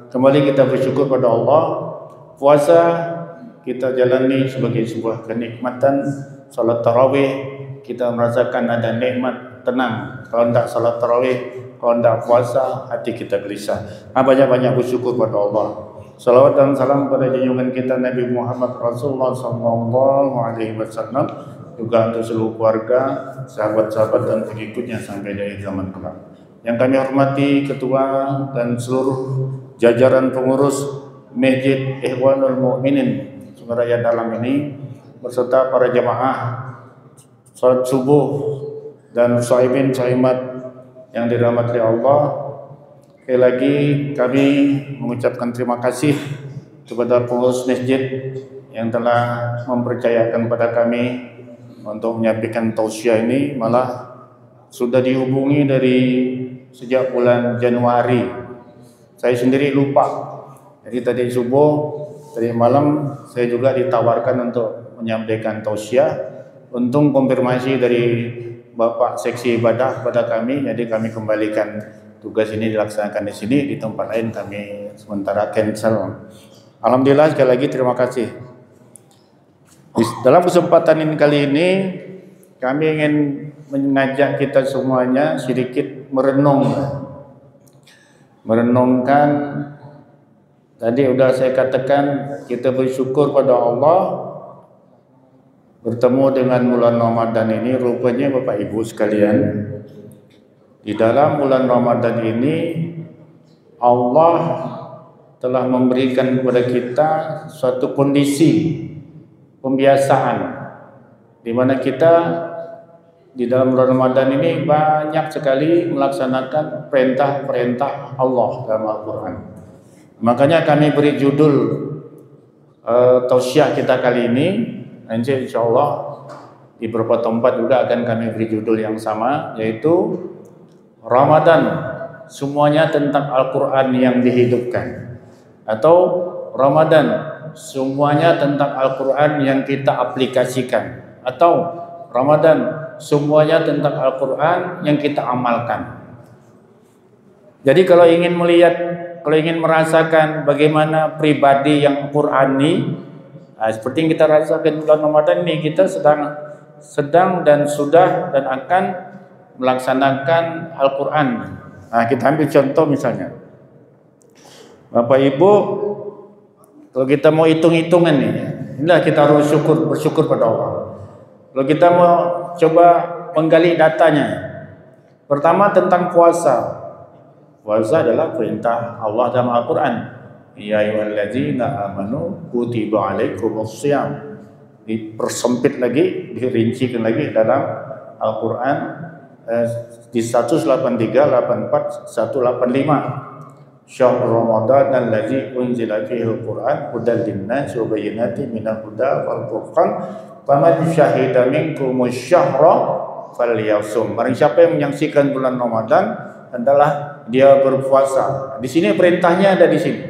Kembali kita bersyukur pada Allah. Puasa kita jalani sebagai sebuah kenikmatan. Salat tarawih kita merasakan ada nikmat tenang. Kalau tidak salat tarawih, kalau tidak puasa, hati kita gelisah. Banyak-banyak bersyukur pada Allah. Salawat dan salam pada junjungan kita Nabi Muhammad Rasulullah SAW, juga untuk seluruh keluarga, sahabat-sahabat dan pengikutnya sampai dari zaman kelak. Yang kami hormati Ketua dan seluruh jajaran pengurus Masjid Ikhwanul Mukminin Sungaraya Dalam ini, beserta para jamaah salat subuh dan shaimin shaimat yang dirahmati Allah. Sekali lagi kami mengucapkan terima kasih kepada pengurus masjid yang telah mempercayakan pada kami untuk menyampaikan tausiah ini. Malah sudah dihubungi dari sejak bulan Januari. Saya sendiri lupa. Jadi tadi subuh, tadi malam saya juga ditawarkan untuk menyampaikan tausiah. Untung konfirmasi dari Bapak Seksi Ibadah pada kami, jadi kami kembalikan tugas ini dilaksanakan di sini, di tempat lain kami sementara cancel. Alhamdulillah, sekali lagi terima kasih. Dalam kesempatan ini kali ini kami ingin mengajak kita semuanya sedikit merenungkan. Tadi sudah saya katakan kita bersyukur pada Allah bertemu dengan bulan Ramadan ini. Rupanya Bapak Ibu sekalian, di dalam bulan Ramadan ini Allah telah memberikan kepada kita suatu kondisi pembiasaan di mana kita di dalam bulan Ramadan ini banyak sekali melaksanakan perintah-perintah Allah dalam Al-Quran. Makanya kami beri judul tausiah kita kali ini. Nanti insya Allah di beberapa tempat juga akan kami beri judul yang sama, yaitu Ramadan semuanya tentang Al-Quran yang dihidupkan, atau Ramadan semuanya tentang Al-Quran yang kita aplikasikan, atau Ramadan semuanya tentang Al-Quran yang kita amalkan. Jadi kalau ingin merasakan bagaimana pribadi yang Qurani, seperti yang kita rasakan bulan Ramadan ini, kita sedang dan sudah dan akan melaksanakan Al-Quran. Kita ambil contoh misalnya, Bapak Ibu, kalau kita mau hitung-hitungan nih, inilah kita harus bersyukur pada Allah. Kalau kita mau coba menggali datanya, pertama tentang puasa. Puasa adalah perintah Allah dalam Al-Quran. Ya ayyuhalladzina amanu kutiba alaikumussyam. Dipersempit lagi, dirincikan lagi dalam Al-Quran di 183, 84, 185. Syahrul Ramadan allazi unzila fihi al-Qur'an hudan lin-nasi wa bayyinatin minal huda wal furqan faman syahida minkumus syahra falyasum. Barang siapa yang menyaksikan bulan Ramadan adalah dia berpuasa. Di sini perintahnya ada di sini,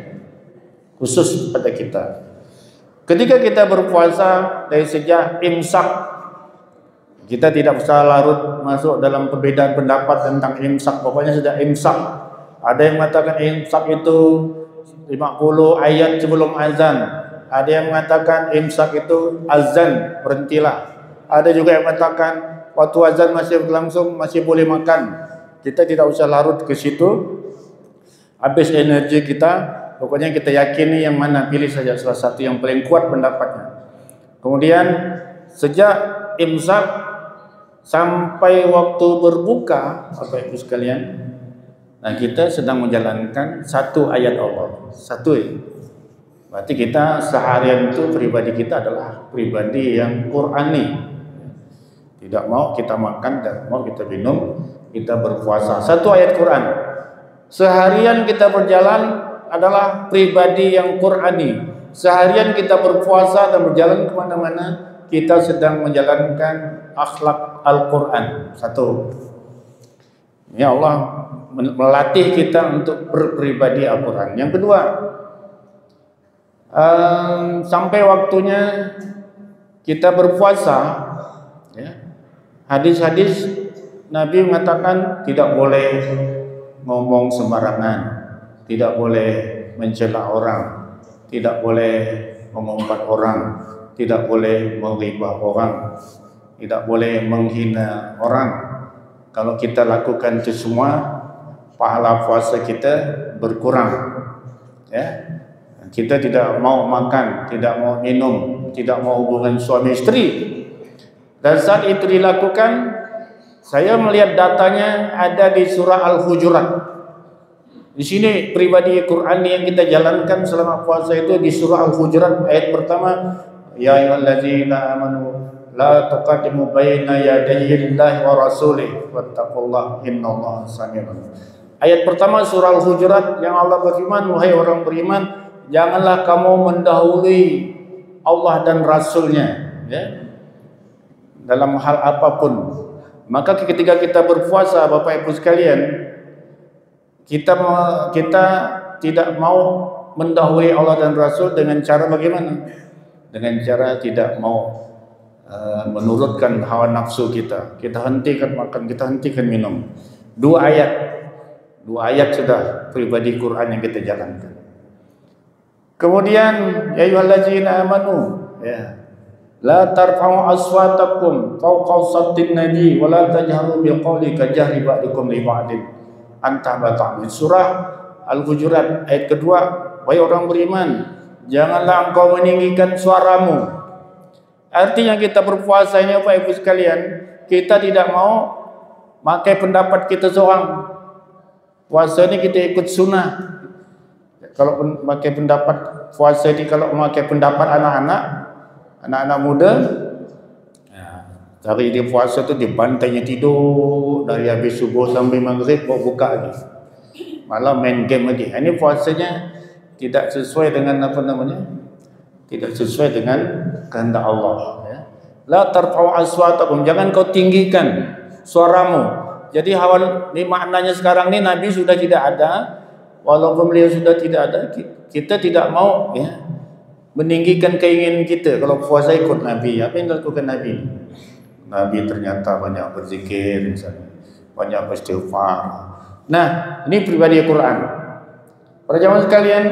khusus pada kita. Ketika kita berpuasa dari sejak imsak, kita tidak usah larut masuk dalam perbedaan pendapat tentang imsak. Pokoknya sudah imsak. Ada yang mengatakan imsak itu 50 ayat sebelum azan. Ada yang mengatakan imsak itu azan, berhentilah. Ada juga yang mengatakan waktu azan masih berlangsung, masih boleh makan. Kita tidak usah larut ke situ, habis energi kita. Pokoknya kita yakini yang mana, pilih saja salah satu yang paling kuat pendapatnya. Kemudian sejak imsak sampai waktu berbuka, Bapak Ibu sekalian, nah kita sedang menjalankan satu ayat Allah, satu. Berarti kita seharian itu pribadi kita adalah pribadi yang Qurani. Tidak mau kita makan, tidak mau kita minum, kita berpuasa. Satu ayat Quran. Seharian kita berjalan adalah pribadi yang Qurani. Seharian kita berpuasa dan berjalan kemana-mana, kita sedang menjalankan akhlak Al-Quran. Satu. Ya Allah melatih kita untuk berpribadi Al-Quran. Yang kedua, sampai waktunya kita berpuasa, ya, hadis-hadis Nabi mengatakan tidak boleh ngomong sembarangan, tidak boleh mencela orang, tidak boleh mengumpat orang, tidak boleh menghibah orang, tidak boleh menghina orang. Kalau kita lakukan itu semua, pahala puasa kita berkurang. Ya, kita tidak mau makan, tidak mau minum, tidak mau hubungan suami istri. Dan saat itu dilakukan, saya melihat datanya ada di surah Al-Hujurat. Di sini pribadi Quran yang kita jalankan selama puasa itu di surah Al-Hujurat ayat pertama, ya ayyuhallazina amanu la tuqaddimu baina yadayillahi wa rasulih wattaqullaha innallaha samiun. Ayat pertama surah Al-Hujurat yang Allah berfirman, wahai orang beriman, janganlah kamu mendahului Allah dan Rasulnya, ya, dalam hal apapun. Maka ketika kita berpuasa, Bapak Ibu sekalian, kita tidak mau mendahului Allah dan Rasul dengan cara bagaimana? Dengan cara tidak mau menurutkan hawa nafsu kita. Kita hentikan makan, kita hentikan minum. Dua ayat sudah pribadi Quran yang kita jalankan. Kemudian ya ayyuhallazina amanu, ya, la tarfa'u aswatakum fawqa sawtin nabi wa la tajharu biqawli kajahri ba'dikum li ba'din an tahbata. Surah Al-Hujurat ayat kedua, wahai orang beriman, janganlah engkau meninggikan suaramu. Artinya kita berpuasa ini Bapak Ibu sekalian, kita tidak mau pakai pendapat kita seorang. Puasa ini kita ikut sunnah. Kalau memakai pendapat puasa ini, kalau memakai pendapat anak-anak muda, ya, hari dia puasa tu di bantainya tidur dari habis subuh sampai maghrib, baru buka lagi, malah main game lagi. Ini puasanya tidak sesuai dengan tidak sesuai dengan kehendak Allah. Ya. La tarfa'u aswatakum, jangan kau tinggikan suaramu. Jadi hawa ini maknanya sekarang ini Nabi sudah tidak ada, walaupun beliau sudah tidak ada, kita tidak mau, ya, meninggikan keinginan kita. Kalau puasa ikut Nabi, apa yang dilakukan Nabi? Nabi ternyata banyak berzikir, misalnya, banyak beristighfar. Nah, ini pribadi Al-Quran. Para jamaah sekalian,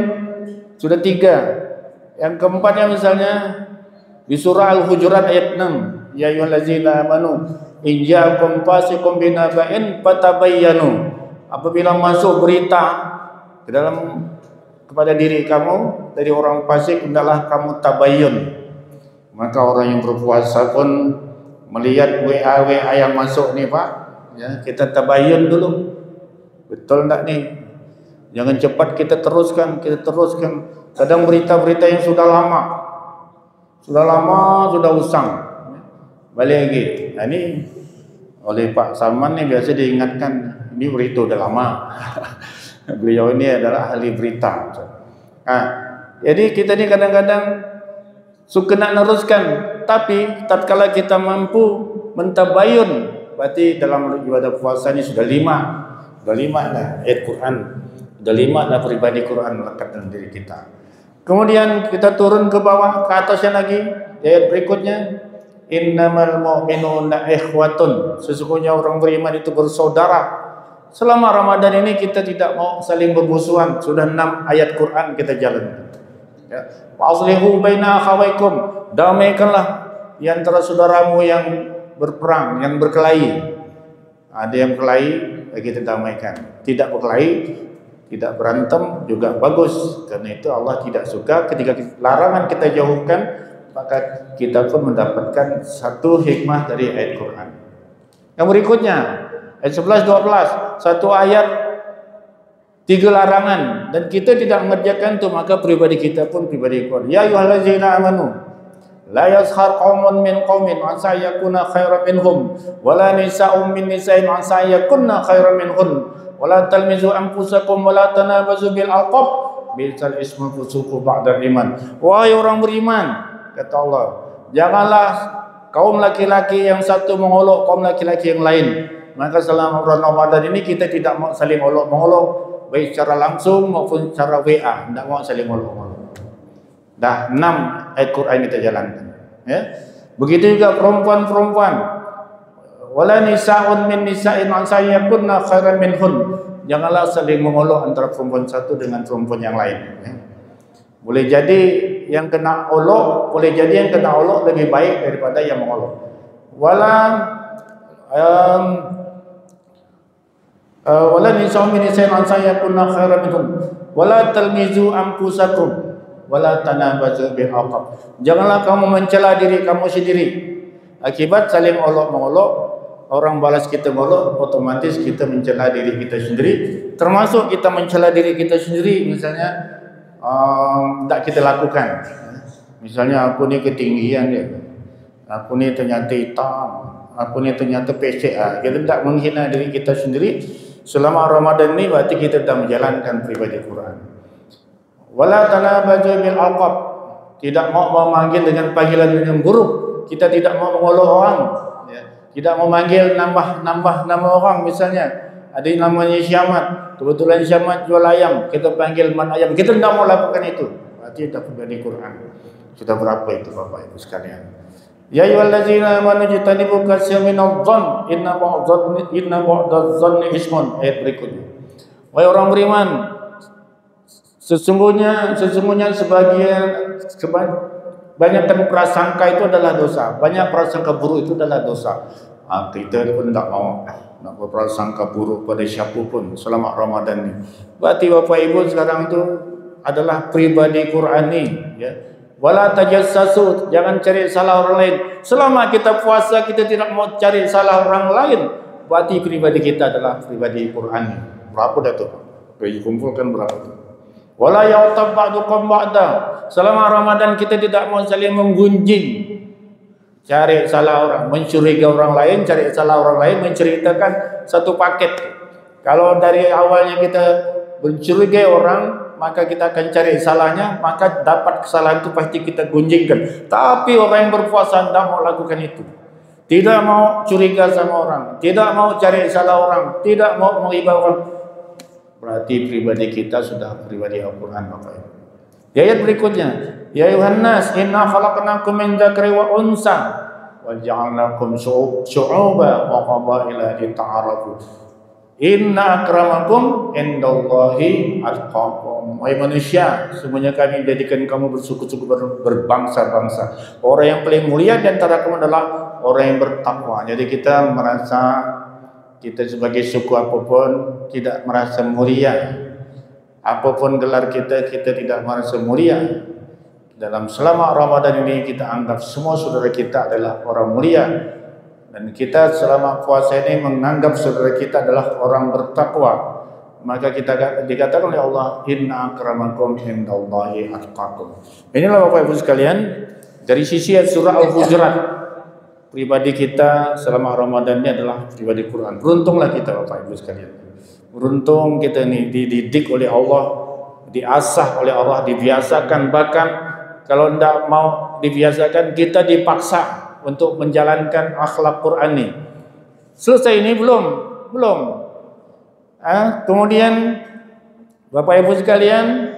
sudah 3. Yang keempatnya misalnya di surah Al-Hujurat ayat 6, ya ayyuhallazina amanu in ja'akum fasiqun binaba'in fatabayyanu. Apabila masuk berita ke dalam kepada diri kamu dari orang fasik, hendaklah kamu tabayyun. Maka orang yang berpuasa pun melihat WA yang masuk nih Pak, ya, kita tabayyun dulu. Betul enggak nih? Jangan cepat kita teruskan. Kadang berita-berita yang sudah lama, sudah usang, balik lagi. Nah, ini oleh Pak Salman nih biasa diingatkan, ini berita udah lama. Beliau ini adalah ahli berita. Nah, jadi kita ini kadang-kadang suka nak neruskan, tapi tatkala kita mampu mentabayun, berarti dalam ibadah puasa ini sudah 5 dah ayat Quran, sudah 5 dah pribadi Quran melekat dalam diri kita. Kemudian kita turun ke bawah, ke atasnya lagi, ayat berikutnya, innamal mu'minuna ikhwatun, sesungguhnya orang beriman itu bersaudara. Selama Ramadan ini kita tidak mau saling bermusuhan. Sudah 6 ayat Quran kita jalankan, ya. Fa'aslihu baina akhawaikum, damaikanlah di antara saudaramu yang berperang, yang berkelahi. Ada yang berkelahi, kita damaikan. Tidak berkelahi, tidak berantem juga bagus. Karena itu Allah tidak suka ketika larangan kita jauhkan, maka kita pun mendapatkan satu hikmah dari ayat Quran. Yang berikutnya ayat 11, 12, satu ayat 3 larangan, dan kita tidak mengerjakan itu, maka pribadi kita pun pribadi Quran. Ya ayyuhallazina amanu la yaskhar qaumun min qaumin asa yakuna khairan minhum wala nisa'un min nisa'in asa yakunna khairan minhun wala talmizu anfusakum wala tanabazu bil alqab bisal ismul fusuqu ba'dal iman. Wahai orang beriman, kata Allah, janganlah kaum laki-laki yang satu mengolok kaum laki-laki yang lain. Maka selama bulan Ramadan ini kita tidak mau saling olok-mengolok, baik secara langsung maupun secara WA, tidak mau saling olok-mengolok. Dah 6 ayat Quran kita jalankan, ya. Begitu juga perempuan-perempuan, wala nisa'un min nisa'in an sayakunna khairan minhun, janganlah saling mengolok antara perempuan satu dengan perempuan yang lain. Boleh jadi yang kena olok, boleh jadi yang kena olok lebih baik daripada yang mengolok. Wala nisa'u min nisa'in ansa yakunna khairan minhum wala talmizu anfusakum wala tanabazu bil alqab. Janganlah kamu mencela diri kamu sendiri. Akibat saling olok-mengolok, orang balas kita ngolok, otomatis kita mencela diri kita sendiri. Termasuk kita mencela diri kita sendiri, misalnya tak kita lakukan. Misalnya aku ni ketinggian dia, aku ni ternyata hitam, aku ni ternyata pesek. Kita tak menghina diri kita sendiri. Selama Ramadan ni berarti kita sedang menjalankan pribadi Quran. Wala tanabaju bil alqab. Tidak mau memanggil dengan panggilan yang buruk. Kita tidak mau mengolok orang, ya. Tidak mau manggil nambah nama orang. Misalnya ada yang namanya Syamat, kebetulan Syamat jual ayam, kita panggil Man Ayam. Kita tidak mau lakukan itu. Berarti kita pribadi Quran. Sudah berapa itu Bapak Ibu sekalian? Ya ayyuhallazina amanu jtanibu katsiran minadh-dhann inna ba'dadh-dhanni ismun. Ayat berikutnya. Wahai orang beriman, sesungguhnya banyakkan prasangka itu adalah dosa. Banyak prasangka buruk itu adalah dosa. Kita pun tak mau nak berprasangka buruk pada siapapun selama Ramadan ni. Berarti Bapak Ibu sekarang itu adalah pribadi Quran ni, ya. Wala tajassasu, jangan cari salah orang lain. Selama kita puasa kita tidak mau cari salah orang lain, berarti pribadi kita adalah pribadi Quran ni. Berapa dah tu? Kumpulkan berapa tu? Wala ya'tab ba'dukum ba'da. Selama Ramadan kita tidak mau saling menggunjing, cari salah orang, mencurigai orang lain, cari salah orang lain, menceritakan satu paket. Kalau dari awalnya kita mencurigai orang, maka kita akan cari salahnya, maka dapat kesalahan itu pasti kita gunjingkan. Tapi orang yang berpuasa tidak mau lakukan itu. Tidak mau curiga sama orang, tidak mau cari salah orang, tidak mau menghibah orang. Berarti pribadi kita sudah pribadi Al-Quran, Bapak Ibu. Ayat berikutnya, ya ayuhan nas inna khalaqnakum min dzakari wa unsa wa ja'alnakum syu'uban wa qabaila lita'arafu. Inna akramakum indallahi atqakum. Wahai manusia, semuanya kami jadikan kamu bersuku-suku berbangsa-bangsa. Orang yang paling mulia di antara kamu adalah orang yang bertakwa. Jadi kita merasa kita sebagai suku apapun tidak merasa mulia. Apapun gelar kita tidak merasa mulia. Dalam selama Ramadan ini kita anggap semua saudara kita adalah orang mulia. Dan kita selama puasa ini menganggap saudara kita adalah orang bertakwa. Maka kita dikatakan oleh Allah, inna akramakum indallahi atqakum. Inilah Bapak Ibu sekalian, dari sisi surah Al-Hujurat, pribadi kita selama Ramadan ini adalah pribadi Quran. Beruntunglah kita Bapak Ibu sekalian. Beruntung kita ini dididik oleh Allah, diasah oleh Allah, dibiasakan. Bahkan kalau tidak mau dibiasakan, kita dipaksa untuk menjalankan akhlak Quran ini. Selesai ini belum. Kemudian Bapak Ibu sekalian,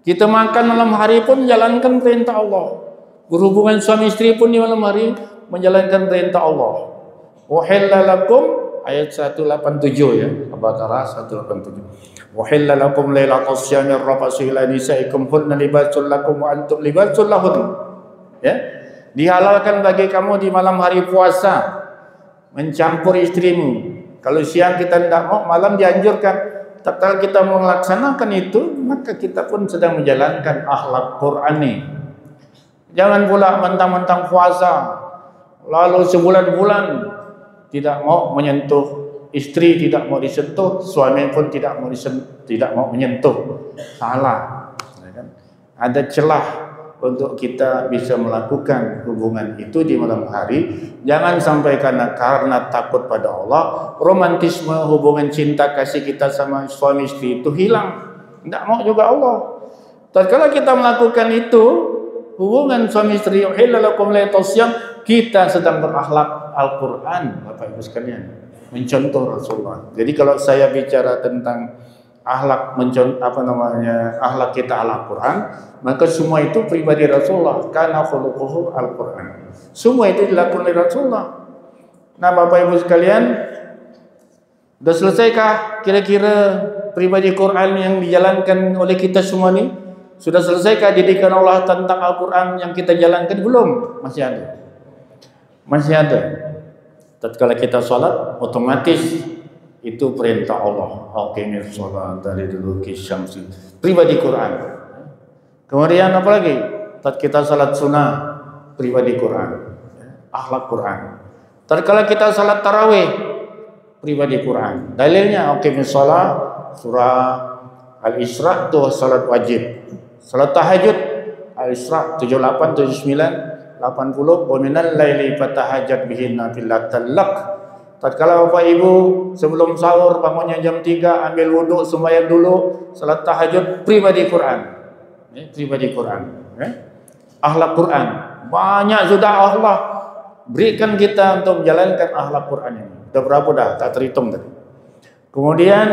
kita makan malam hari pun menjalankan perintah Allah. Berhubungan suami istri pun di malam hari menjalankan perintah Allah. Wahilla lakum, ayat 187 ya, Al-Baqarah 187. Wahilla lakum lailatas syamir rafasu ila nisaikum hunna libasul lakum wa antum libasul lahun. Ya. Dihalalkan bagi kamu di malam hari puasa mencampur istrimu. Kalau siang kita tidak mau, malam dianjurkan. Tatkala kita melaksanakan itu, maka kita pun sedang menjalankan akhlak Quran ini. Jangan pula mentang-mentang puasa, lalu sebulan-bulan tidak mau menyentuh istri, tidak mau disentuh, suami pun tidak mau menyentuh. Salah. Ada celah untuk kita bisa melakukan hubungan itu di malam hari. Jangan sampai karena takut pada Allah, romantisme hubungan cinta kasih kita sama suami istri itu hilang. Tidak mau juga Allah. Tatkala kita melakukan itu, hubungan suami istri, hilalakum laitasyam, kita sedang berakhlak Al-Quran, Bapak Ibu sekalian, mencontoh Rasulullah. Jadi kalau saya bicara tentang akhlak akhlak kita Al-Quran, maka semua itu pribadi Rasulullah. Kana khuluquhu Al-Quran. Semua itu dilakukan oleh Rasulullah. Nah, Bapak Ibu sekalian, Sudah selesaikah kira-kira pribadi Quran yang dijalankan oleh kita semua ni? Sudah selesaikah didikan Allah tentang Al-Quran yang kita jalankan? Belum, masih ada. Masih ada. Tatkala kita salat, otomatis itu perintah Allah. Aqimis shalah dari duluki syamsi. Pribadi Quran. Kemudian apa lagi? Tatkala kita salat sunnah, pribadi Quran. Akhlak Quran. Tatkala kita salat tarawih, pribadi Quran. Dalilnya aqimis shalah surah Al-Isra itu salat wajib. Salat tahajud Al-Isra 78 79 80 wa minal laili fatahajjat bihi nafilatan lak. Tatkala Bapak Ibu sebelum sahur bangunnya jam 3, ambil wuduk, sembahyang dulu, salat tahajud, pribadi Quran. Pribadi Quran. Akhlak Quran. Banyak sudah Allah berikan kita untuk menjalankan akhlak Quran ini. Sudah berapa dah? Tak terhitung tadi. Kemudian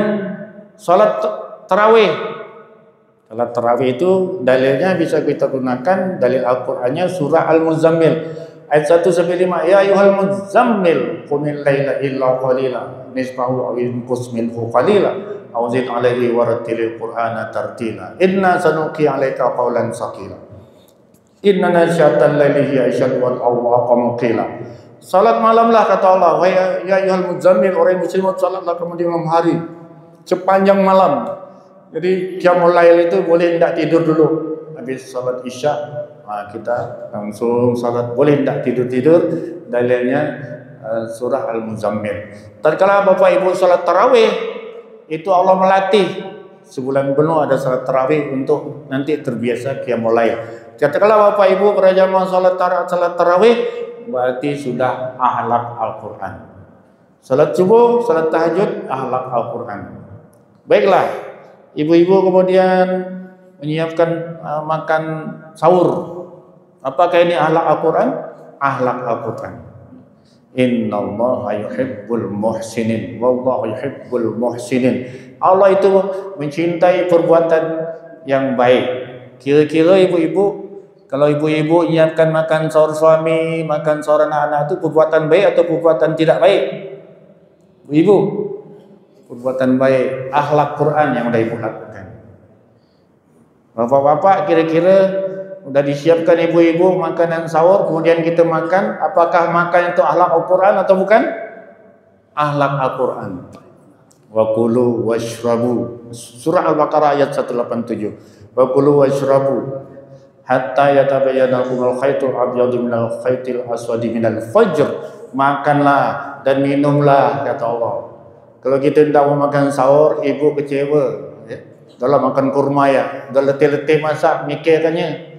salat tarawih. Salat tarawih itu dalilnya bisa kita gunakan dalil Al-Qur'annya surah Al-Muzammil ayat 1 sampai 5. Ya ayyuhal muzammil qumil laila illa qalila nisfahu aw inqus minhu qalila aw zid 'alaihi warattilil qur'ana tartila inna sanuqi 'alaika qawlan saqila inna nasyatal laili hiya asyaddu wal awqamu qila. Salat malamlah kata Allah, wahai ya ayyuhal muzammil, orang muslimat salatlah kamu di malam hari sepanjang malam. Jadi qiyamul lail itu boleh tidak tidur dulu habis salat Isya, kita langsung salat, boleh tidak tidur-tidur. Dalilnya surah Al-Muzammil. Tatkala Bapak Ibu salat tarawih, itu Allah melatih sebulan penuh ada salat tarawih untuk nanti terbiasa qiyamul lail. Katakanlah Bapak Ibu berjamaah salat tarawih, berarti sudah akhlak Al-Quran. Salat subuh, salat tahajud, akhlak Al-Quran. Baiklah, ibu-ibu kemudian menyiapkan makan sahur. Apakah ini akhlak Al-Quran? Akhlak Al-Quran. Innallaha yuhibbul muhsinin wallahu yuhibbul muhsinin. Allah itu mencintai perbuatan yang baik. Kira-kira ibu-ibu, kalau ibu-ibu menyiapkan makan sahur suami, makan sahur anak-anak, itu perbuatan baik atau perbuatan tidak baik? Ibu, perbuatan baik, akhlak Quran yang sudah ibu lakukan. Bapak-bapak, kira-kira sudah disiapkan ibu-ibu makanan sahur, kemudian kita makan, apakah makan itu akhlak Al-Quran atau bukan? Akhlak Al-Quran. Wa kulu washrabu. Surah Al-Baqarah ayat 187. Wa kulu washrabu hatta yatabayyana lakumul khaytul abyadu minal khaytil aswadi minal fajr. Makanlah dan minumlah kata Allah. Kalau kita tidak mau makan sahur, ibu kecewa ya. Kalau makan kurma ya, dah letih-letih masak, mikirkannya.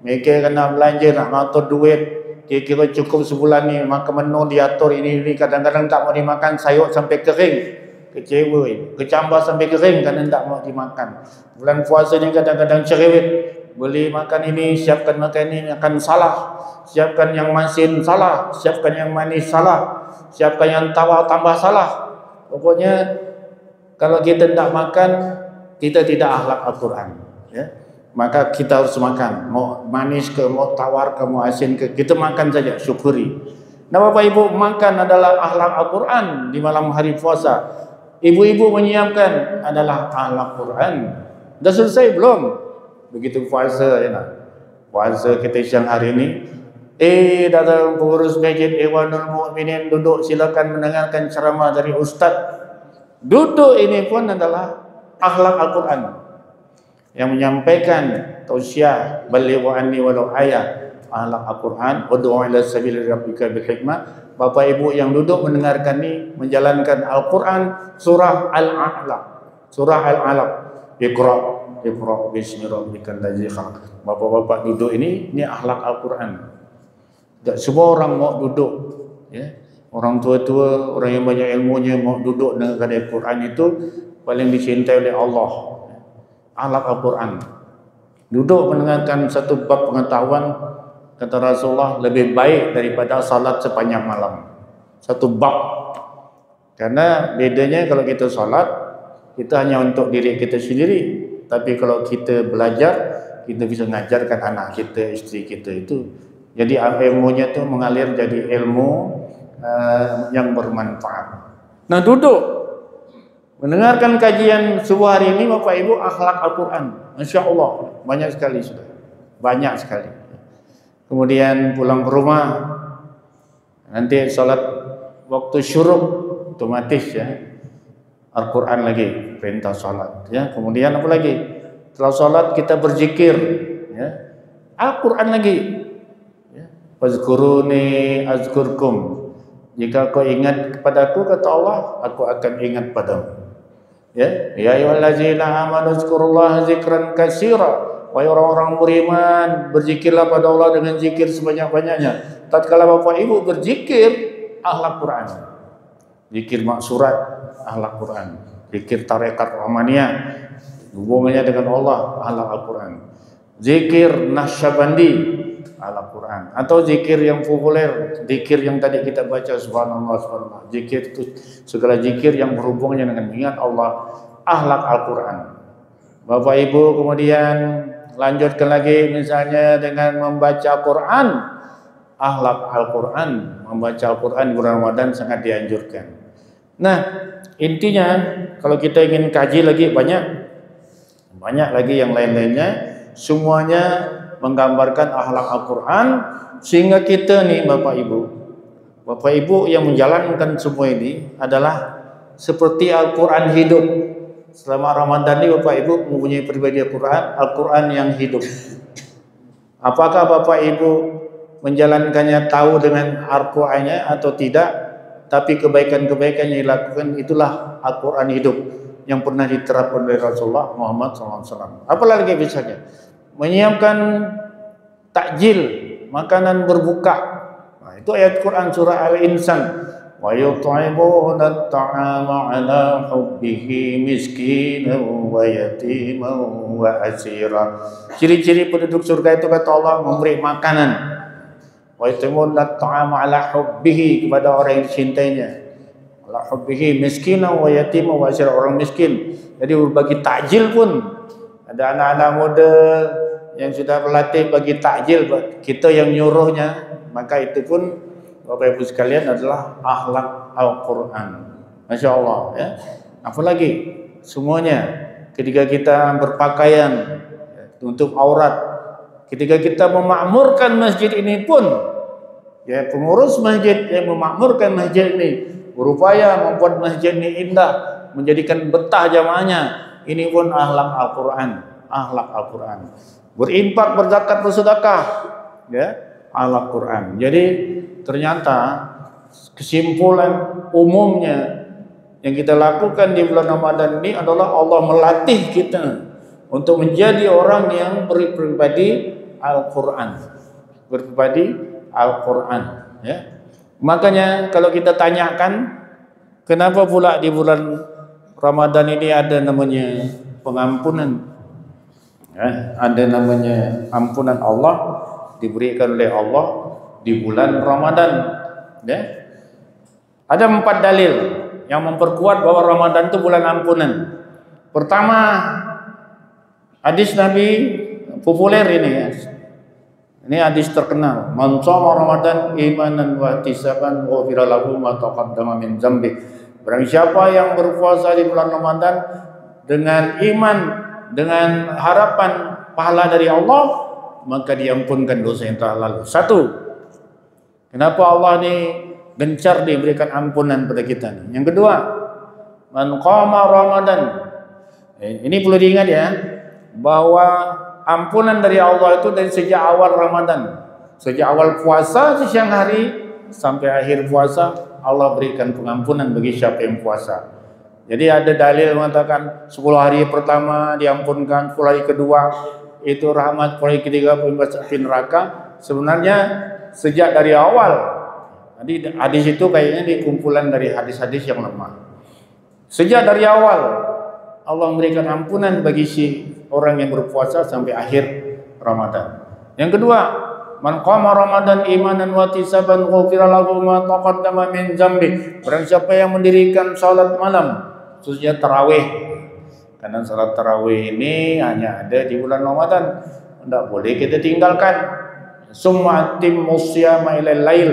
Mikir kena belanja, nak ngatur duit, kira-kira cukup sebulan ni, makan menu diatur ini, kadang-kadang tak mau dimakan sayur sampai kering. Kecewa, kecambah sampai kering kerana tak mau dimakan. Bulan puasa ni kadang-kadang cerewet, beli makan ini, siapkan makan ini, akan salah. Siapkan yang masin salah, siapkan yang manis salah, siapkan yang tawar tambah salah. Pokoknya kalau kita tidak makan, kita tidak akhlak Al-Quran ya. Maka kita harus makan, mau manis ke, mau tawar ke, mau asin ke, kita makan saja, syukuri. Nah Bapak Ibu, makan adalah akhlak Al-Quran di malam hari puasa. Ibu-ibu menyiapkan adalah akhlak Quran. Dah selesai belum? Begitu puasa ya nak. Puasa kita siang hari ini, datang pengurus masjid Ikhwanul Mukminin, duduk silakan mendengarkan ceramah dari ustaz. Duduk ini pun adalah akhlak Al-Quran yang menyampaikan tausiah balighu anni walau ayat, akhlak Al-Quran. Ud'u ila sabili rabbika bil hikmah. Bapak Ibu yang duduk mendengarkan ini menjalankan Al-Quran, surah Al-Alaq. Surah Al-Alaq. Iqra bismi rabbikal ladzi khalaq. Bapak-bapak duduk ini akhlak Al-Quran. Tak semua orang mau duduk ya. Orang tua-tua, orang yang banyak ilmunya mau duduk dengan Al-Quran itu paling dicintai oleh Allah. Akhlak Al-Quran. Duduk mendengarkan satu bab pengetahuan, kata Rasulullah, lebih baik daripada salat sepanjang malam. Satu bab. Karena bedanya kalau kita salat, kita hanya untuk diri kita sendiri. Tapi kalau kita belajar, kita bisa mengajarkan anak kita, isteri kita itu. Jadi ilmunya itu mengalir jadi ilmu yang bermanfaat. Nah duduk Mendengarkan kajian subuh hari ini Bapak Ibu, akhlak Al-Quran, Masya Allah banyak sekali sudah, banyak sekali. Kemudian pulang ke rumah, nanti sholat waktu syuruk otomatis ya, Al-Quran lagi, perintah sholat ya. Kemudian apa lagi? Setelah sholat kita berzikir ya, Al-Quran lagi ya. Fazkuruni azkurkum, jika kau ingat kepadaku, kata Allah, aku akan ingat padamu. Ya, ya ayyuhallazina amanu zkurullaha zikran katsira. Wahai orang-orang beriman, berzikirlah pada Allah dengan zikir sebanyak-banyaknya. Tatkala Bapak Ibu berzikir, akhlak Quran. Zikir maksurat, akhlak Quran. Zikir tarekat Rahmaniyah, hubungannya dengan Allah, akhlak Al-Quran. Zikir Naqsyabandi, akhlak Quran. Atau zikir yang populer, zikir yang tadi kita baca, subhanallah, subhanallah. Zikir itu segala zikir yang berhubungannya dengan ingat Allah, akhlak Al-Quran. Bapak Ibu kemudian lanjutkan lagi misalnya dengan membaca Quran, akhlak Al-Quran. Membaca Al-Quran bulan Ramadan sangat dianjurkan. Nah, intinya kalau kita ingin kaji lagi banyak lagi yang lain-lainnya, semuanya menggambarkan akhlak Al-Quran, sehingga kita nih Bapak Ibu yang menjalankan semua ini adalah seperti Al-Quran hidup. Selama Ramadan ini Bapak Ibu mempunyai pribadi Al-Quran yang hidup. Apakah Bapak Ibu menjalankannya tahu dengan Al-Qurannya atau tidak, tapi kebaikan-kebaikan yang dilakukan itulah Al-Quran hidup yang pernah diterapkan oleh Rasulullah Muhammad SAW. Apalagi misalnya menyiapkan takjil, makanan berbuka. Nah, itu ayat Quran surah Al-Insan. Wa yut'imuna at-ta'ama 'ala hubbihi miskinan wa yatiman wa asira. Ciri-ciri penduduk surga itu kata Allah memberi makanan. Wa yut'imuna at-ta'ama 'ala hubbihi, kepada orang yang dicintainya. 'Ala hubbihi miskinan wa yatiman wa asira, orang miskin. Jadi berbagi takjil pun ada anak-anak muda yang sudah berlatih bagi takjil, kita yang nyuruhnya, maka itu pun Bapak Ibu sekalian adalah akhlak Al-Quran. Masya Allah ya. Apalagi semuanya ketika kita berpakaian untuk aurat, ketika kita memakmurkan masjid ini pun ya, pengurus masjid yang memakmurkan masjid ini berupaya membuat masjid ini indah, menjadikan betah jamaahnya, ini pun akhlak Al-Quran. Akhlak Al-Quran. Berinfak, berzakat, bersedekah ya, akhlak Quran. Jadi ternyata kesimpulan umumnya yang kita lakukan di bulan Ramadan ini adalah Allah melatih kita untuk menjadi orang yang berpribadi Al-Quran. Berpribadi Al-Quran ya. Makanya kalau kita tanyakan kenapa pula di bulan Ramadan ini ada namanya pengampunan ya, ada namanya ampunan Allah diberikan oleh Allah di bulan Ramadan ya. Ada 4 dalil yang memperkuat bahwa Ramadan itu bulan ampunan. Pertama, hadis Nabi populer ini ya. Ini hadis terkenal, man shoma Ramadan imanan wa ihtisaban ghufira lahu ma taqaddama min dzambi. Barang siapa yang berpuasa di bulan Ramadan dengan iman, dengan harapan pahala dari Allah, maka diampunkan dosa yang telah lalu. Satu, kenapa Allah ini gencar diberikan ampunan pada kita nih. Yang kedua, man qama Ramadan. Ini perlu diingat ya, bahwa ampunan dari Allah itu dari sejak awal Ramadan, sejak awal puasa di siang hari sampai akhir puasa, Allah berikan pengampunan bagi siapa yang puasa. Jadi ada dalil mengatakan 10 hari pertama diampunkan, 10 hari kedua itu rahmat, 10 hari ketiga pembebas api neraka. Sebenarnya sejak dari awal. Jadi hadis itu kayaknya dikumpulan dari hadis-hadis yang lemah. Sejak dari awal Allah memberikan ampunan bagi si orang yang berpuasa sampai akhir Ramadan. Yang kedua, man qama Ramadan imanan wa ihtisaban ghufira lahu ma taqaddama min dzambi. Barang siapa yang mendirikan salat malam, khususnya tarawih. Karena salat tarawih ini hanya ada di bulan Ramadan, tidak boleh kita tinggalkan. Summa atimmus siyama ilal lail.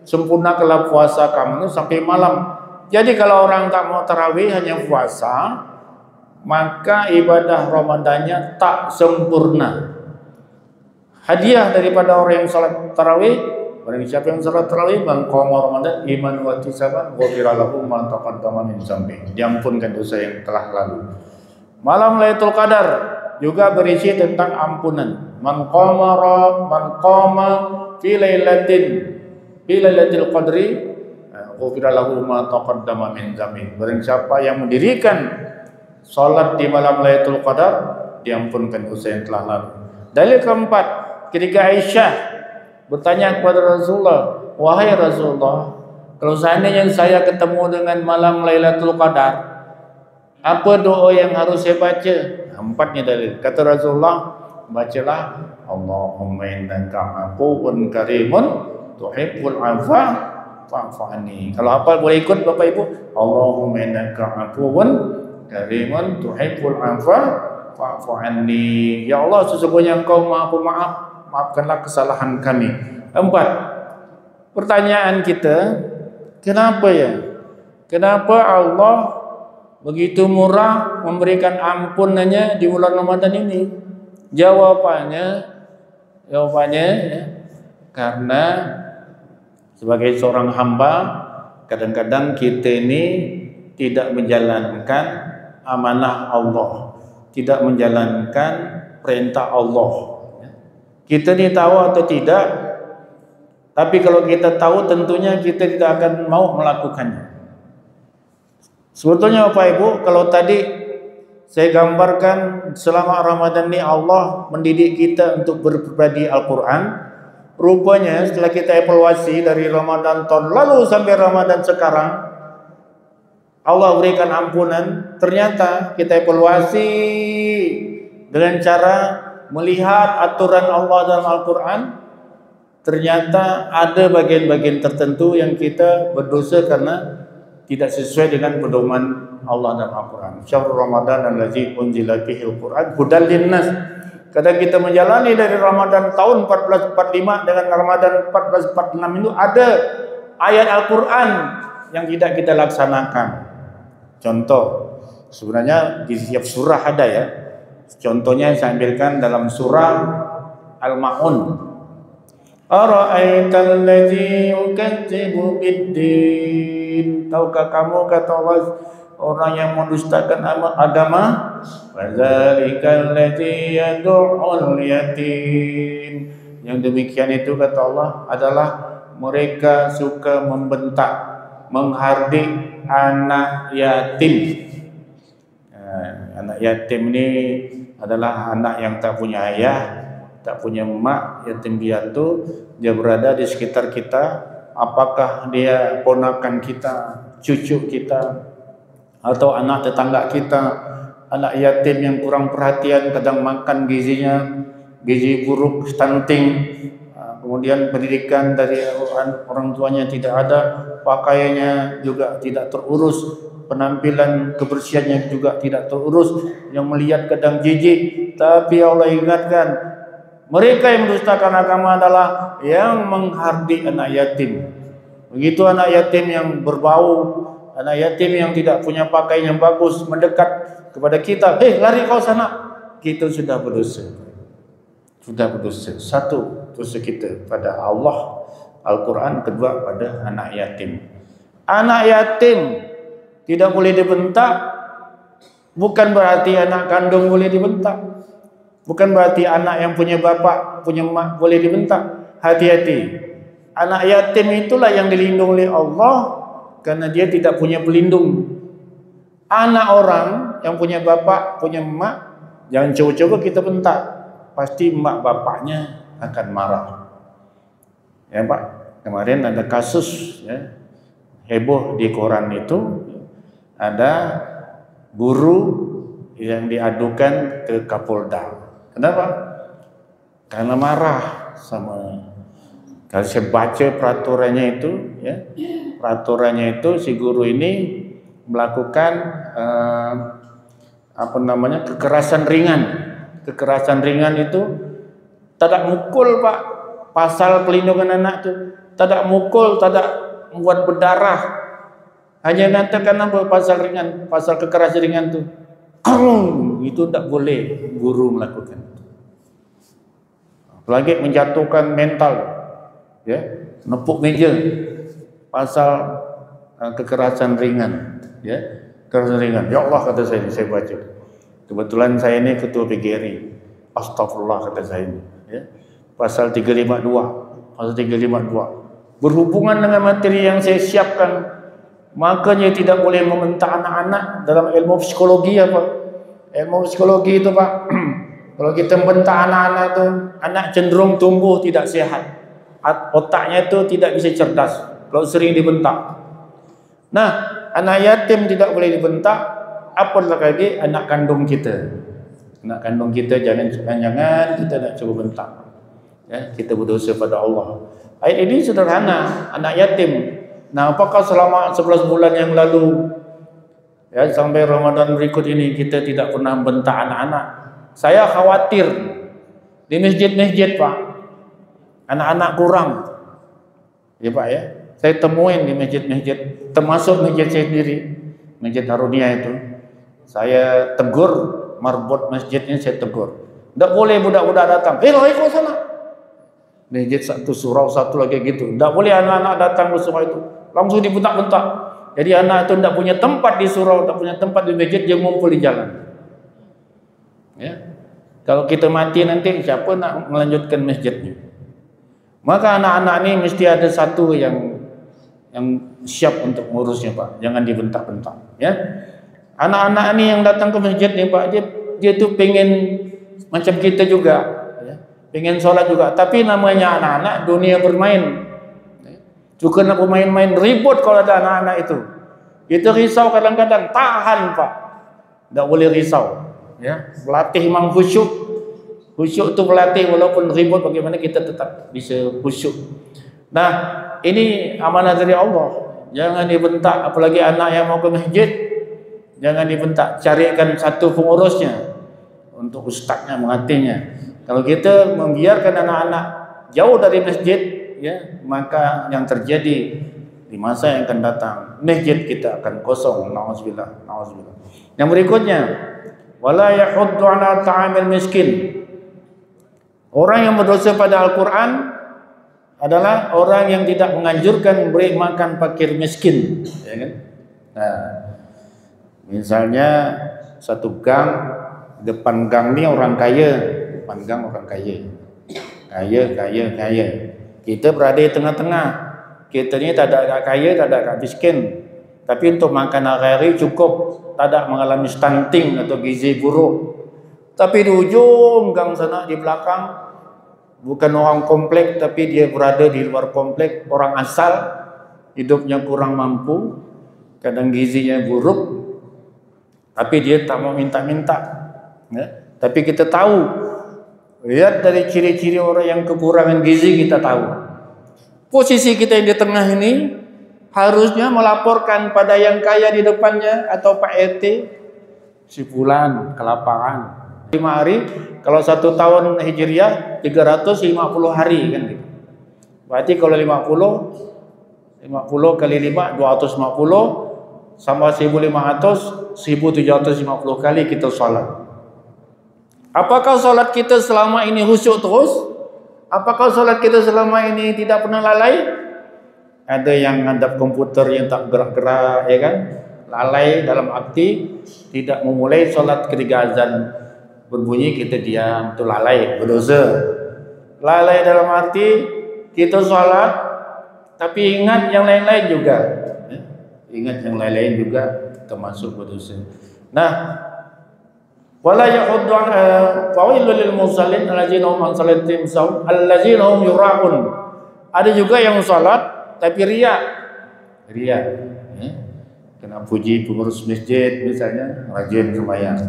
Sempurnakanlah puasa kamu sampai malam. Jadi kalau orang tak mau tarawih hanya puasa, maka ibadah Ramadannya tak sempurna. Hadiah daripada orang yang salat tarawih, barang siapa yang salat tarawih man qama Ramadan iman wa ihtisaban ghufira lahu ma taqaddama min dzambi. Diampunkan dosa yang telah lalu. Malam Lailatul Qadar juga berisi tentang ampunan. Man qama fi lailatul qadri ghufira lahu ma taqaddama min dzambi. Barang siapa yang mendirikan salat di malam Lailatul Qadar, diampunkan dosa yang telah lalu. Dalil keempat, ketika Aisyah bertanya kepada Rasulullah, wahai Rasulullah, kalau seandainya saya ketemu dengan malam Lailatul Qadar, apa doa yang harus saya baca? Empatnya dalil. Kata Rasulullah, bacalah Allahumma innaka afuwwun karimun tuhibbul afwa fa'fu anni. Kalau hafal boleh ikut Bapak Ibu. Allahumma innaka afuwwun karimun tuhibbul afwa fa'fu anni. Ya Allah, sesungguhnya Engkau Maha Pemaaf, maafkanlah kesalahan kami. 4. Pertanyaan kita, kenapa ya? Kenapa Allah begitu murah memberikan ampunannya di bulan Ramadan ini? Jawabannya ya, karena sebagai seorang hamba, kadang-kadang kita ini tidak menjalankan amanah Allah, tidak menjalankan perintah Allah. Kita ini tahu atau tidak, tapi kalau kita tahu tentunya kita tidak akan mau melakukannya. Sebetulnya Bapak Ibu, kalau tadi saya gambarkan selama Ramadan ini Allah mendidik kita untuk berpribadi Al-Quran. Rupanya setelah kita evaluasi dari Ramadan tahun lalu sampai Ramadan sekarang, Allah berikan ampunan. Ternyata kita evaluasi dengan cara melihat aturan Allah dalam Al-Quran. Ternyata ada bagian-bagian tertentu yang kita berdosa karena tidak sesuai dengan pedoman Allah dalam Al-Quran. Syahrul Ramadan allazi unzila fihil Qur'an hudal linnas. Kadang kita menjalani dari Ramadan tahun 1445 dengan Ramadan 1446 itu ada ayat Al-Quran yang tidak kita laksanakan. Contoh, sebenarnya di setiap surah ada ya. Contohnya saya ambilkan dalam surah Al-Ma'un. Ara'aital ladzi yukadzibu bid-din. Tahukah kamu, kata Allah, orang yang mendustakan agama? Fadzalikal ladzi yad'ul yatim. Yang demikian itu, kata Allah, adalah mereka suka membentak, menghardik anak yatim. Anak yatim ini adalah anak yang tak punya ayah, tak punya emak, yatim piatu. Dia berada di sekitar kita. Apakah dia ponakan kita, cucu kita, atau anak tetangga kita, anak yatim yang kurang perhatian, kadang makan gizinya gizi buruk, stunting, kemudian pendidikan dari orang tuanya tidak ada, pakaiannya juga tidak terurus, penampilan kebersihannya juga tidak terurus, yang melihat kadang jijik. Tapi Allah ingatkan, mereka yang mendustakan agama adalah yang menghardik anak yatim. Begitu anak yatim yang berbau, anak yatim yang tidak punya pakaian yang bagus mendekat kepada kita, lari kau sana, kita sudah berdosa. Sudah berdosa. Satu, dosa kita pada Allah, Al-Quran. Kedua, pada anak yatim. Anak yatim tidak boleh dibentak, bukan berarti anak kandung boleh dibentak. Bukan berarti anak yang punya bapak, punya emak boleh dibentak. Hati-hati. Anak yatim itulah yang dilindungi oleh Allah karena dia tidak punya pelindung. Anak orang yang punya bapak, punya emak, jangan coba-coba kita bentak. Pasti emak bapaknya akan marah. Ya Pak, kemarin ada kasus ya, heboh di koran itu, ada guru yang diadukan ke Kapolda. Kenapa? Karena marah sama. Kalau saya baca peraturannya itu, ya, peraturannya itu si guru ini melakukan kekerasan ringan. Kekerasan ringan itu tidak mukul Pak. Pasal pelindungan anak itu tidak mukul, tidak membuat berdarah. Hanya mengatakan apa pasal ringan, pasal kekerasan ringan tu. Itu tak boleh guru melakukan. Apalagi menjatuhkan mental, ya, nepuk meja, pasal kekerasan ringan, ya, kekerasan ringan. Ya Allah, kata saya baca. Kebetulan saya ini ketua PGRI. Astagfirullah, kata saya ini, ya. Pasal 352, pasal 352 berhubungan dengan materi yang saya siapkan. Makanya tidak boleh membentak anak-anak dalam ilmu psikologi apa? Ilmu psikologi itu, Pak. Kalau kita membentak anak-anak itu, anak cenderung tumbuh tidak sehat. Otaknya itu tidak bisa cerdas kalau sering dibentak. Nah, anak yatim tidak boleh dibentak, apalagi lagi anak kandung kita. Anak kandung kita jangan kita nak cuba bentak. Ya, kita berdosa pada Allah. Ayat ini sederhana, anak yatim. Nah, apakah selama 11 bulan yang lalu, ya, sampai Ramadan berikut ini kita tidak pernah bentak anak-anak? Saya khawatir di masjid-masjid, Pak, anak-anak kurang. Ya, Pak, ya. Saya temuin di masjid-masjid, termasuk masjid saya sendiri, Masjid Harunia itu. Saya tegur marbot masjidnya, saya tegur. Tidak boleh budak-budak datang. Ikut sana. Masjid satu surau satu lagi gitu. Tidak boleh anak-anak datang ke surau itu. Langsung dibentak-bentak. Jadi anak itu tidak punya tempat di surau, tidak punya tempat di masjid, dia ngumpul di jalan. Ya. Kalau kita mati nanti siapa nak melanjutkan masjidnya? Maka anak-anak ini mesti ada satu yang siap untuk mengurusnya, Pak. Jangan dibentak-bentak, ya. Anak-anak ini yang datang ke masjid nih, Pak, dia tuh pengen macam kita juga, ya. Pengen sholat juga, tapi namanya anak-anak dunia bermain. Juga nak main-main ribut kalau ada anak-anak itu. Kita risau kadang-kadang, tahan, Pak. Tak boleh risau, ya. Melatih memang khusyuk. Khusyuk itu melatih walaupun ribut bagaimana kita tetap bisa khusyuk. Nah, ini amanah dari Allah. Jangan dibentak, apalagi anak yang mau ke masjid. Jangan dibentak. Carikan satu pengurusnya untuk ustaznya mengatihnya. Kalau kita membiarkan anak-anak jauh dari masjid, ya, maka yang terjadi di masa yang akan datang, masjid kita akan kosong. Nauzubillah, nauzubillah. Yang berikutnya, wala yahuddu ala ta'amil miskin. Orang yang berdosa pada Al-Quran adalah orang yang tidak menganjurkan beri makan fakir miskin, ya kan? Nah, misalnya satu gang, depan gang ni orang kaya, depan gang orang kaya. Kita berada di tengah-tengah. Kita ni tak ada agak kaya, tak ada agak miskin. Tapi untuk makan hari-hari cukup, tak ada mengalami stunting atau gizi buruk. Tapi di ujung gang sana di belakang, bukan orang komplek tapi dia berada di luar komplek, orang asal, hidupnya kurang mampu, kadang gizinya buruk, tapi dia tak mau minta-minta, ya. Tapi kita tahu, lihat dari ciri-ciri orang yang kekurangan gizi, kita tahu posisi kita yang di tengah ini harusnya melaporkan pada yang kaya di depannya atau Pak RT, si fulan kelaparan 5 hari, kalau 1 tahun Hijriah 350 hari kan gitu. Berarti kalau 50 kali 5 250 sama 1500 1750 kali kita salat. Apakah salat kita selama ini khusyuk terus? Apakah salat kita selama ini tidak pernah lalai? Ada yang hadap komputer yang tak gerak-gerak, ya kan? Lalai dalam arti tidak memulai salat ketika azan berbunyi kita diam, itu lalai, berdosa. Lalai dalam arti kita sholat tapi ingat yang lain-lain juga, ya? Ingat yang lain-lain juga termasuk berdosa. Nah, wala yahuddu fawailul lil musallin allazina hum an salatihim sahun allazina hum yura'un. Ada juga yang sholat tapi riya, ya? Kena puji pengurus masjid misalnya, rajin sembahyang.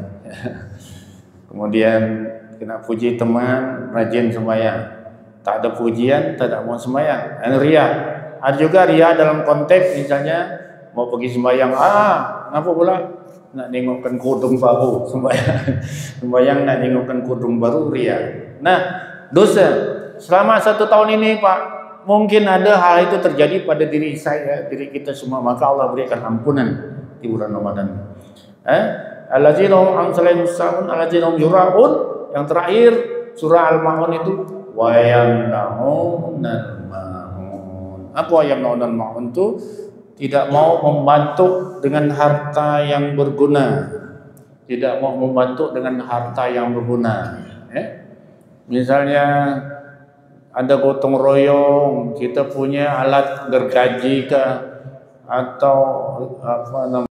Kemudian kena puji teman, rajin sembahyang. Tak ada pujian, tak ada mau sembahyang. Ria. Ada juga ria dalam konteks misalnya mau pergi sembahyang. Kenapa pula? Nak nengokkan kudung baru sembahyang. Sembahyang nak nengokkan kudung baru, ria. Nah, dosa. Selama 1 tahun ini, Pak, mungkin ada hal itu terjadi pada diri saya, diri kita semua, maka Allah berikan ampunan di bulan Ramadan. Allazina hum an salatihim sahun, allazina hum yura'un. Yang terakhir surah Al-Maun itu wa yamna'unal ma'un. Apa yamna'unal ma'un itu? Tidak mau membantu dengan harta yang berguna. Tidak mau membantu dengan harta yang berguna. Misalnya ada gotong royong, kita punya alat gergaji atau apa namanya